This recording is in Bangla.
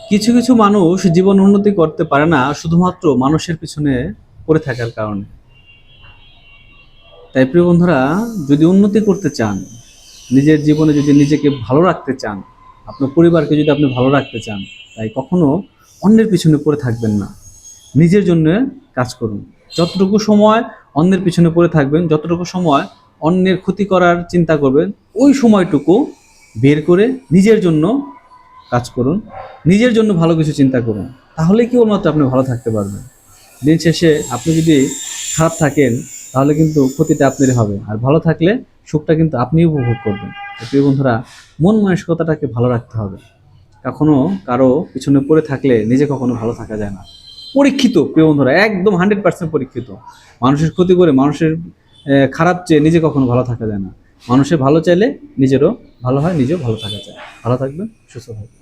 কিছু কিছু মানুষ জীবন উন্নতি করতে পারে না শুধুমাত্র মানুষের পিছনে পড়ে থাকার কারণে। তাই প্রিয় বন্ধুরা, যদি উন্নতি করতে চান, নিজের জীবনে যদি নিজেকে ভালো রাখতে চান, আপনার পরিবারকে যদি আপনি ভালো রাখতে চান, তাই কখনো অন্যের পিছনে পড়ে থাকবেন না, নিজের জন্য কাজ করুন। যতটুকু সময় অন্যের পিছনে পড়ে থাকবেন, যতটুকু সময় অন্যের ক্ষতি করার চিন্তা করবেন, ওই সময়টুকু বের করে নিজের জন্য কাজ করুন, নিজের জন্য ভালো কিছু চিন্তা করুন। তাহলে কেবলমাত্র আপনি ভালো থাকতে পারবেন। দিন শেষে আপনি যদি খারাপ থাকেন, তাহলে কিন্তু ক্ষতিটা আপনারই হবে, আর ভালো থাকলে সুখটা কিন্তু আপনি উপভোগ করবেন। তো প্রিয় বন্ধুরা, মন মানসিকতাটাকে ভালো রাখতে হবে। কখনো কারো পিছনে পড়ে থাকলে নিজে কখনো ভালো থাকা যায় না। পরীক্ষিত প্রিয় বন্ধুরা, একদম 100% পরীক্ষিত। মানুষের ক্ষতি করে, মানুষের খারাপ চেয়ে নিজে কখনো ভালো থাকা যায় না। মানুষের ভালো চাইলে নিজেরও ভালো হয়, নিজেও ভালো থাকা যায়। ভালো থাকবেন, সুস্থ থাকবেন।